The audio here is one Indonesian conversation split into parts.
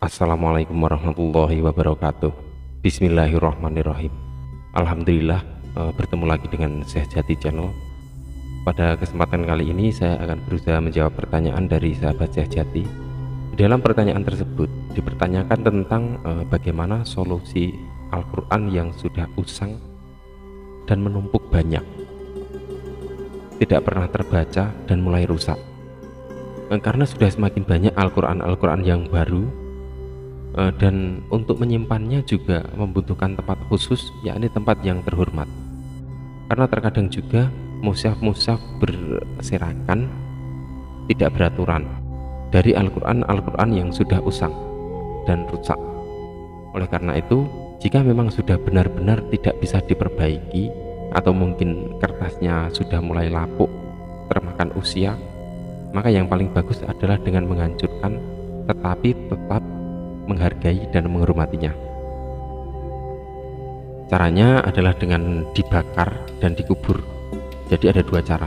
Assalamualaikum warahmatullahi wabarakatuh. Bismillahirrahmanirrahim. Alhamdulillah, bertemu lagi dengan Syekh Jati Channel. Pada kesempatan kali ini saya akan berusaha menjawab pertanyaan dari sahabat Syekh Jati. Di dalam pertanyaan tersebut dipertanyakan tentang bagaimana solusi Al-Quran yang sudah usang dan menumpuk banyak, tidak pernah terbaca dan mulai rusak. Karena sudah semakin banyak Al-Quran yang baru, dan untuk menyimpannya juga membutuhkan tempat khusus, yakni tempat yang terhormat. Karena terkadang juga mushaf berserakan, tidak beraturan dari Al-Quran yang sudah usang dan rusak. Oleh karena itu, jika memang sudah benar-benar tidak bisa diperbaiki, atau mungkin kertasnya sudah mulai lapuk, termakan usia, maka yang paling bagus adalah dengan menghancurkan, tetapi tetap menghargai dan menghormatinya. Caranya adalah dengan dibakar dan dikubur. Jadi ada dua cara,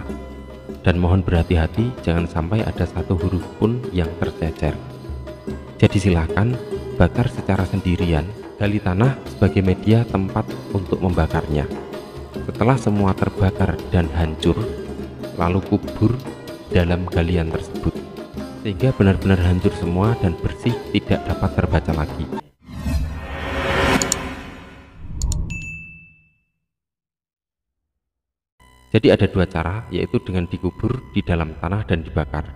dan mohon berhati-hati jangan sampai ada satu huruf pun yang tercecer. Jadi silahkan bakar secara sendirian, gali tanah sebagai media tempat untuk membakarnya. Setelah semua terbakar dan hancur, lalu kubur dalam galian tersebut sehingga benar-benar hancur semua dan bersih, tidak dapat terbaca lagi. Jadi ada dua cara, yaitu dengan dikubur di dalam tanah dan dibakar.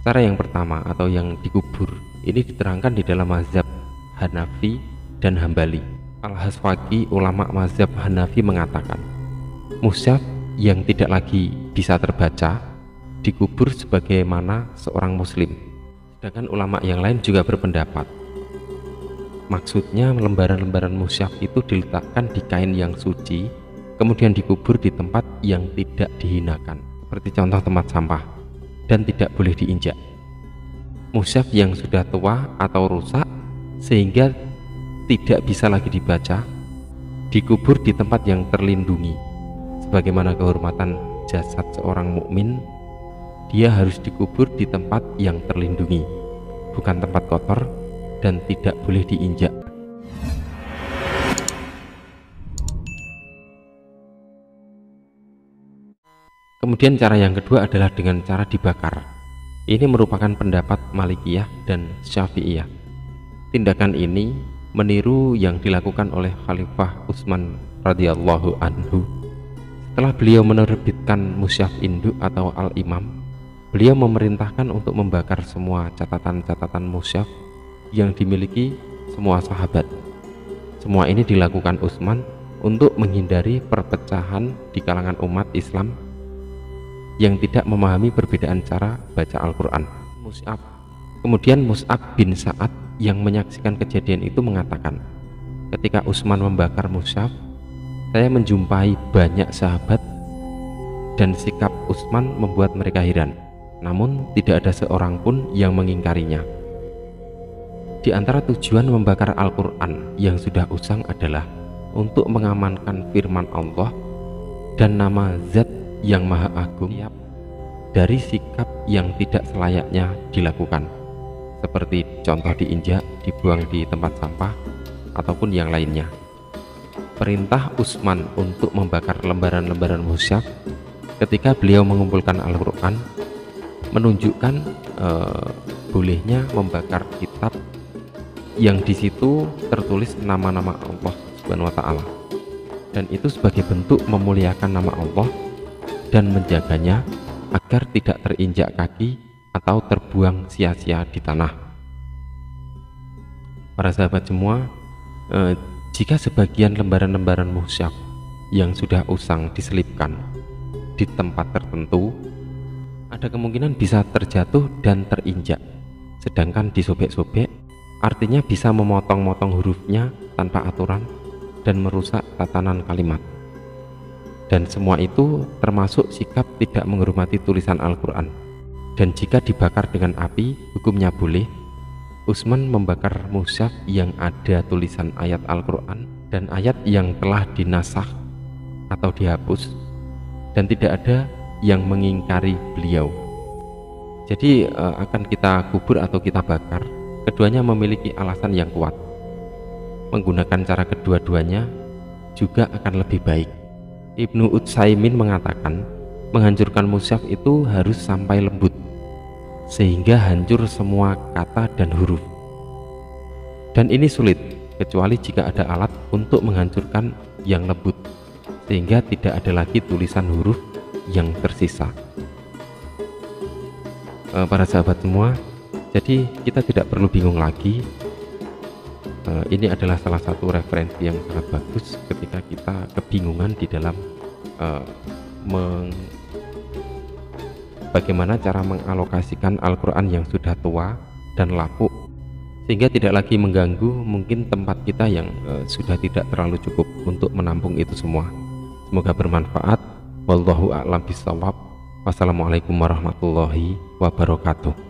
Cara yang pertama atau yang dikubur ini diterangkan di dalam mazhab Hanafi dan Hambali. Al-Haswaqi, ulama mazhab Hanafi, mengatakan mushaf yang tidak lagi bisa terbaca dikubur sebagaimana seorang muslim. Sedangkan ulama yang lain juga berpendapat, maksudnya lembaran-lembaran mushaf itu diletakkan di kain yang suci, kemudian dikubur di tempat yang tidak dihinakan, seperti contoh tempat sampah, dan tidak boleh diinjak. Mushaf yang sudah tua atau rusak sehingga tidak bisa lagi dibaca, dikubur di tempat yang terlindungi, sebagaimana kehormatan jasad seorang mukmin. Dia harus dikubur di tempat yang terlindungi, bukan tempat kotor, dan tidak boleh diinjak. Kemudian cara yang kedua adalah dengan cara dibakar. Ini merupakan pendapat Malikiyah dan Syafi'iyah. Tindakan ini meniru yang dilakukan oleh Khalifah Utsman radhiyallahu anhu. Setelah beliau menerbitkan mushaf induk atau Al-Imam, beliau memerintahkan untuk membakar semua catatan-catatan mushaf yang dimiliki semua sahabat. Semua ini dilakukan Utsman untuk menghindari perpecahan di kalangan umat Islam yang tidak memahami perbedaan cara baca Al-Quran. Kemudian Mus'ab bin Sa'ad yang menyaksikan kejadian itu mengatakan, ketika Utsman membakar mushaf, saya menjumpai banyak sahabat dan sikap Utsman membuat mereka heran. Namun tidak ada seorang pun yang mengingkarinya. Di antara tujuan membakar Al-Quran yang sudah usang adalah untuk mengamankan firman Allah dan nama Zat yang Maha Agung dari sikap yang tidak selayaknya dilakukan, seperti contoh diinjak, dibuang di tempat sampah, ataupun yang lainnya. Perintah Utsman untuk membakar lembaran-lembaran mushaf ketika beliau mengumpulkan Al-Quran menunjukkan bolehnya membakar kitab yang di situ tertulis nama-nama Allah Subhanahu wa Ta'ala, dan itu sebagai bentuk memuliakan nama Allah dan menjaganya agar tidak terinjak kaki atau terbuang sia-sia di tanah. Para sahabat semua, jika sebagian lembaran-lembaran mushaf yang sudah usang diselipkan di tempat tertentu, ada kemungkinan bisa terjatuh dan terinjak. Sedangkan disobek-sobek artinya bisa memotong-motong hurufnya tanpa aturan dan merusak tatanan kalimat. Dan semua itu termasuk sikap tidak menghormati tulisan Al-Quran. Dan jika dibakar dengan api, hukumnya boleh. Utsman membakar mushaf yang ada tulisan ayat Al-Quran dan ayat yang telah dinasakh atau dihapus, dan tidak ada yang mengingkari beliau. Jadi akan kita kubur atau kita bakar keduanya memiliki alasan yang kuat. Menggunakan cara kedua-duanya juga akan lebih baik. Ibnu Utsaimin mengatakan, menghancurkan mushaf itu harus sampai lembut, sehingga hancur semua kata dan huruf. Dan ini sulit, kecuali jika ada alat untuk menghancurkan yang lembut, sehingga tidak ada lagi tulisan huruf yang tersisa. Para sahabat semua, jadi kita tidak perlu bingung lagi. Ini adalah salah satu referensi yang sangat bagus ketika kita kebingungan di dalam bagaimana cara mengalokasikan Al-Quran yang sudah tua dan lapuk, sehingga tidak lagi mengganggu mungkin tempat kita yang sudah tidak terlalu cukup untuk menampung itu semua. Semoga bermanfaat. Wallahu a'lam bishawab. Wassalamualaikum warahmatullahi wabarakatuh.